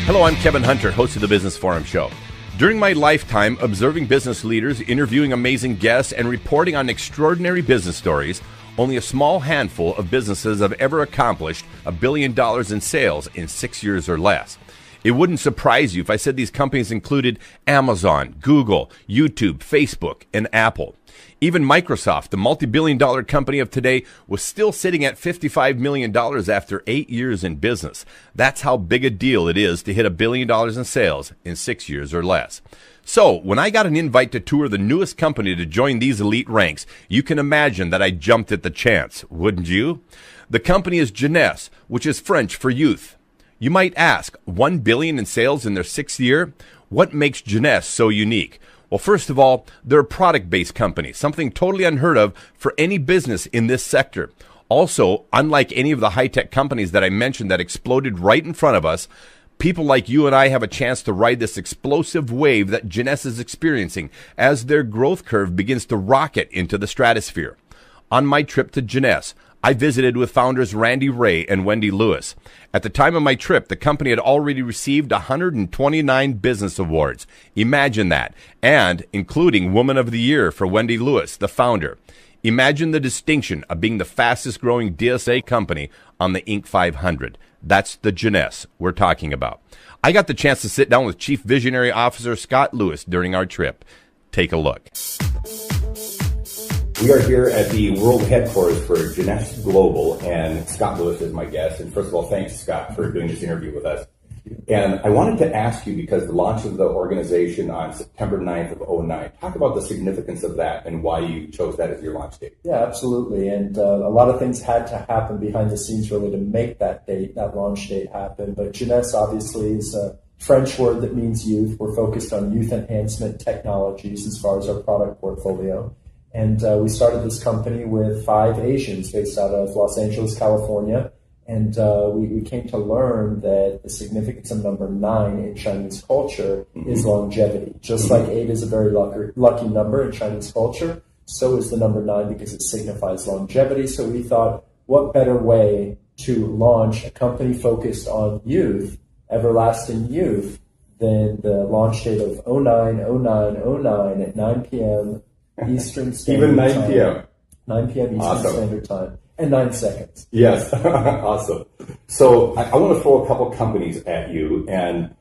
Hello, I'm Kevin Hunter, host of the Business Forum Show. During my lifetime observing business leaders, interviewing amazing guests, and reporting on extraordinary business stories, only a small handful of businesses have ever accomplished $1 billion in sales in 6 years or less. It wouldn't surprise you if I said these companies included Amazon, Google, YouTube, Facebook, and Apple. Even Microsoft, the multi-billion-dollar company of today, was still sitting at $55 million after 8 years in business. That's how big a deal it is to hit $1 billion in sales in 6 years or less. So, when I got an invite to tour the newest company to join these elite ranks, you can imagine that I jumped at the chance, wouldn't you? The company is Jeunesse, which is French for youth. You might ask, $1 billion in sales in their 6th year? What makes Jeunesse so unique? Well, first of all, they're a product-based company, something totally unheard of for any business in this sector. Also, unlike any of the high-tech companies that I mentioned that exploded right in front of us, people like you and I have a chance to ride this explosive wave that Jeunesse is experiencing as their growth curve begins to rocket into the stratosphere. On my trip to Jeunesse, I visited with founders Randy Ray and Wendy Lewis. At the time of my trip, the company had already received 129 business awards. Imagine that. And including Woman of the Year for Wendy Lewis, the founder. Imagine the distinction of being the fastest growing DSA company on the Inc. 500. That's the Jeunesse we're talking about. I got the chance to sit down with Chief Visionary Officer Scott Lewis during our trip. Take a look. We are here at the world headquarters for Jeunesse Global, and Scott Lewis is my guest. And first of all, thanks, Scott, for doing this interview with us. And I wanted to ask you, because the launch of the organization on September 9th of 2009, talk about the significance of that and why you chose that as your launch date. Yeah, absolutely. And a lot of things had to happen behind the scenes really to make that date, that launch date happen. But Jeunesse obviously is a French word that means youth. We're focused on youth enhancement technologies as far as our product portfolio. And we started this company with 5 Asians based out of Los Angeles, California. And we came to learn that the significance of number 9 in Chinese culture is longevity. Just like 8 is a very lucky number in Chinese culture, so is the number 9 because it signifies longevity. So we thought, what better way to launch a company focused on youth, everlasting youth, than the launch date of 09/09/09 at 9 p.m. Eastern Standard Even 9 Time. p.m. 9 p.m. Eastern Awesome. Standard Time. And 9 seconds. Yes, awesome. So I want to throw a couple companies at you and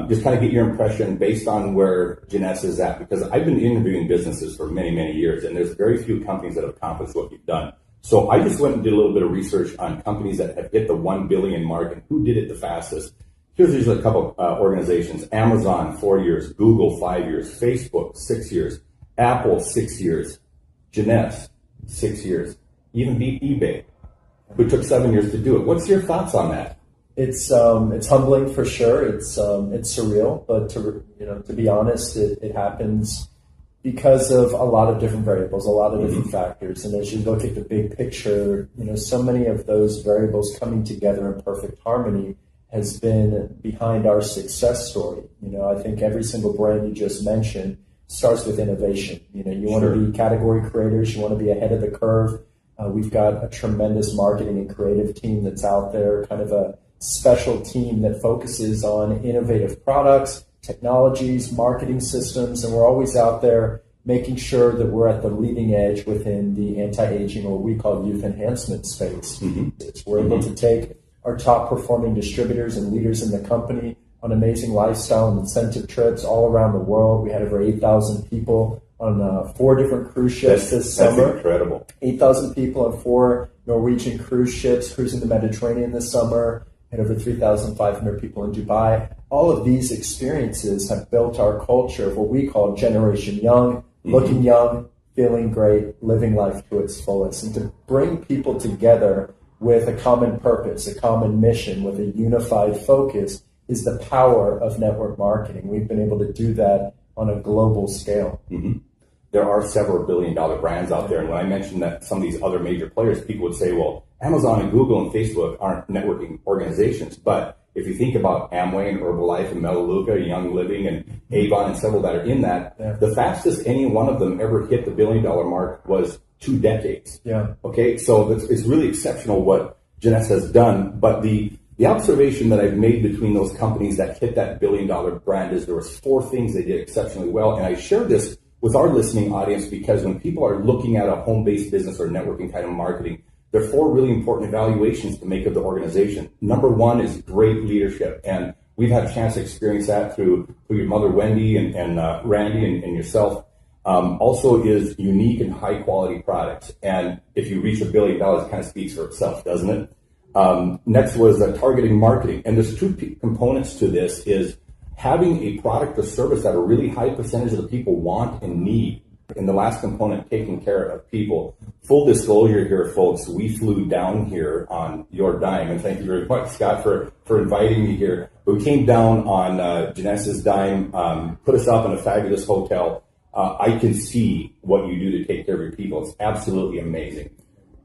just kind of get your impression based on where Jeunesse is at, because I've been interviewing businesses for many, many years, and there's very few companies that have accomplished what you've done. So I just went and did a little bit of research on companies that have hit the 1 billion mark and who did it the fastest. Here's just a couple organizations. Amazon, 4 years. Google, 5 years. Facebook, 6 years. Apple, 6 years. Jeunesse, 6 years. Even beat eBay, who took 7 years to do it. What's your thoughts on that? It's humbling for sure. It's surreal, but to be honest, it happens because of a lot of different variables, a lot of different factors. And as you look at the big picture, so many of those variables coming together in perfect harmony has been behind our success story. I think every single brand you just mentioned starts with innovation. You want to be category creators. You want to be ahead of the curve. We've got a tremendous marketing and creative team that's out there, kind of a special team that focuses on innovative products, technologies, marketing systems, and we're always out there making sure that we're at the leading edge within the anti-aging, or what we call youth enhancement space. We're able to take our top performing distributors and leaders in the company on amazing lifestyle and incentive trips all around the world. We had over 8,000 people on 4 different cruise ships this summer. That's incredible. 8,000 people on 4 Norwegian cruise ships cruising the Mediterranean this summer, and over 3,500 people in Dubai. All of these experiences have built our culture of what we call Generation Young, looking young, feeling great, living life to its fullest. And to bring people together with a common purpose, a common mission, with a unified focus is the power of network marketing. We've been able to do that on a global scale. There are several billion-dollar brands out there, and when I mentioned that some of these other major players, people would say, well, Amazon and Google and Facebook aren't networking organizations, but if you think about Amway and Herbalife and Melaleuca, Young Living and Avon and several that are in that, the fastest any one of them ever hit the billion-dollar mark was 2 decades. Okay, so it's really exceptional what Jeunesse has done, but the The observation that I've made between those companies that hit that billion-dollar brand is there was 4 things they did exceptionally well. And I share this with our listening audience because when people are looking at a home-based business or networking kind of marketing, there are 4 really important evaluations to make of the organization. Number 1 is great leadership. And we've had a chance to experience that through your mother, Wendy, and Randy, and yourself. Also is unique and high-quality products. And if you reach $1 billion, it kind of speaks for itself, doesn't it? Next was targeting marketing. And there's 2 components to this is having a product or service that a really high percentage of the people want and need. And the last component, taking care of people. Full disclosure here, folks, we flew down here on your dime. And thank you very much, Scott, for inviting me here. We came down on Jeunesse's dime, put us up in a fabulous hotel. I can see what you do to take care of your people. It's absolutely amazing.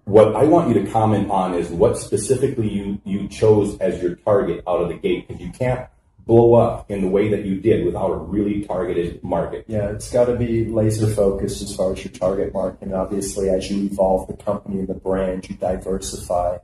What I want you to comment on is what specifically you chose as your target out of the gate, because you can't blow up in the way that you did without a really targeted market. Yeah, it's got to be laser focused as far as your target market. And obviously, as you evolve the company and the brand, you diversify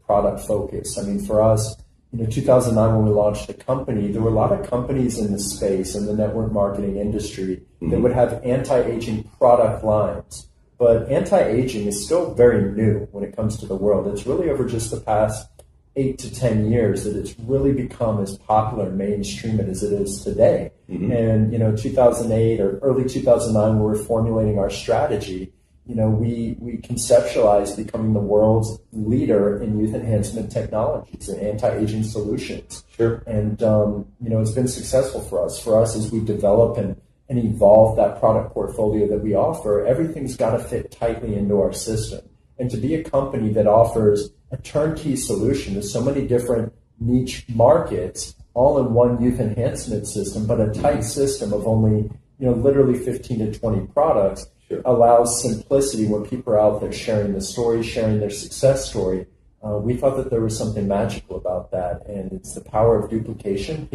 product focus. I mean, for us, 2009 when we launched the company, there were a lot of companies in the space, in the network marketing industry, that would have anti-aging product lines. But anti-aging is still very new when it comes to the world. It's really over just the past 8 to 10 years that it's really become as popular and mainstream as it is today. And, 2008 or early 2009, when we were formulating our strategy, we conceptualized becoming the world's leader in youth enhancement technologies and anti-aging solutions. Sure. And, it's been successful for us. For us, as we develop and evolve that product portfolio that we offer, everything's got to fit tightly into our system. And to be a company that offers a turnkey solution to so many different niche markets, all in one youth enhancement system, but a tight system of only, literally 15 to 20 products, allows simplicity when people are out there sharing the story, sharing their success story. We thought that there was something magical about that, and it's the power of duplication,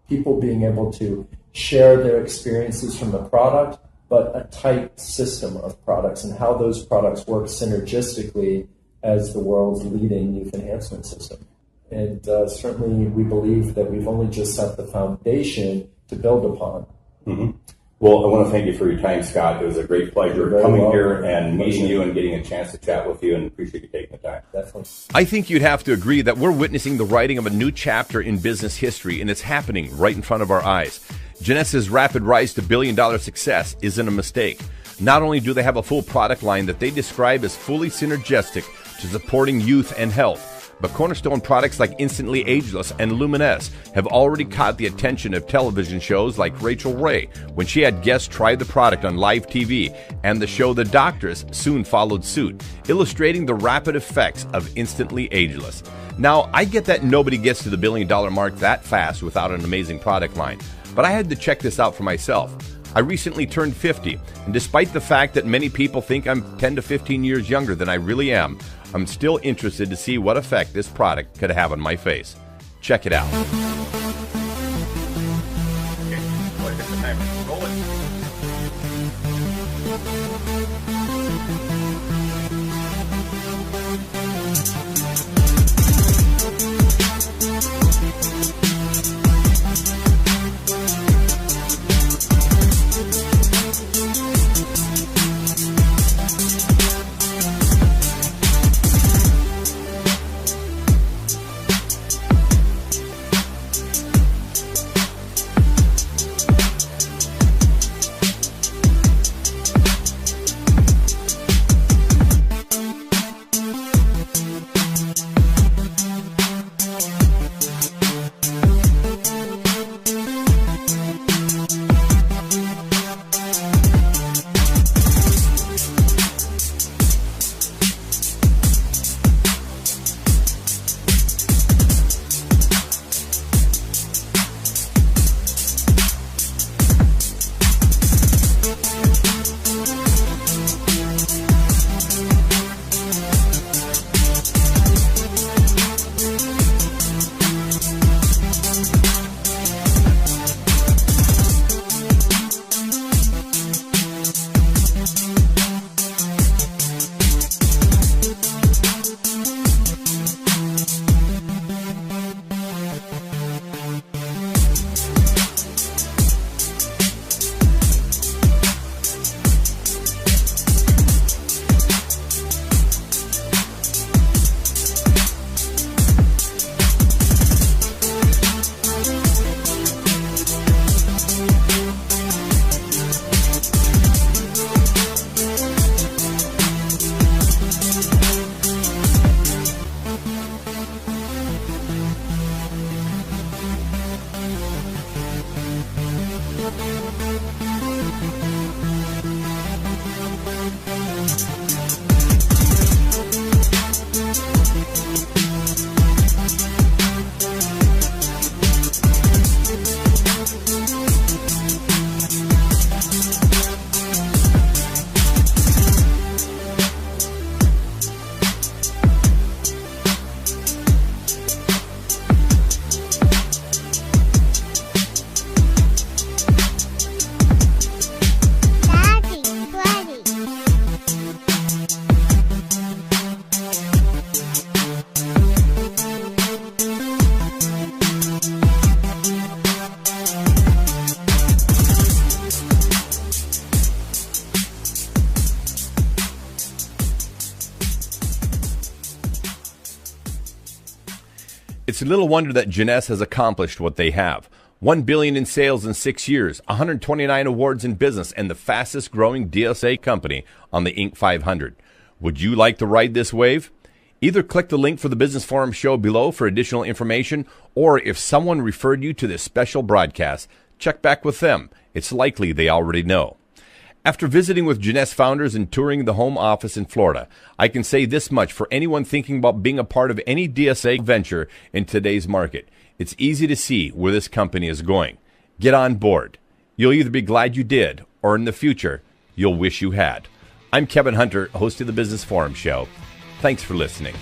people being able to share their experiences from the product, but a tight system of products and how those products work synergistically as the world's leading youth enhancement system. And certainly we believe that we've only just set the foundation to build upon. Well, I want to thank you for your time, Scott. It was a great pleasure coming here and meeting you and getting a chance to chat with you, and appreciate you taking the time. Definitely. I think you'd have to agree that we're witnessing the writing of a new chapter in business history, and it's happening right in front of our eyes. Jeunesse's rapid rise to billion-dollar success isn't a mistake. Not only do they have a full product line that they describe as fully synergistic to supporting youth and health, but cornerstone products like Instantly Ageless and Luminous have already caught the attention of television shows like Rachel Ray when she had guests try the product on live TV, and the show The Doctors soon followed suit, illustrating the rapid effects of Instantly Ageless. Now, I get that nobody gets to the billion-dollar mark that fast without an amazing product line, but I had to check this out for myself. I recently turned 50, and despite the fact that many people think I'm 10 to 15 years younger than I really am, I'm still interested to see what effect this product could have on my face. Check it out. It's little wonder that Jeunesse has accomplished what they have. $1 billion in sales in 6 years, 129 awards in business, and the fastest growing DSA company on the Inc. 500. Would you like to ride this wave? Either click the link for the Business Forum show below for additional information, or if someone referred you to this special broadcast, check back with them. It's likely they already know. After visiting with Jeunesse founders and touring the home office in Florida, I can say this much for anyone thinking about being a part of any DSA venture in today's market. It's easy to see where this company is going. Get on board. You'll either be glad you did, or in the future, you'll wish you had. I'm Kevin Hunter, host of the Business Forum Show. Thanks for listening.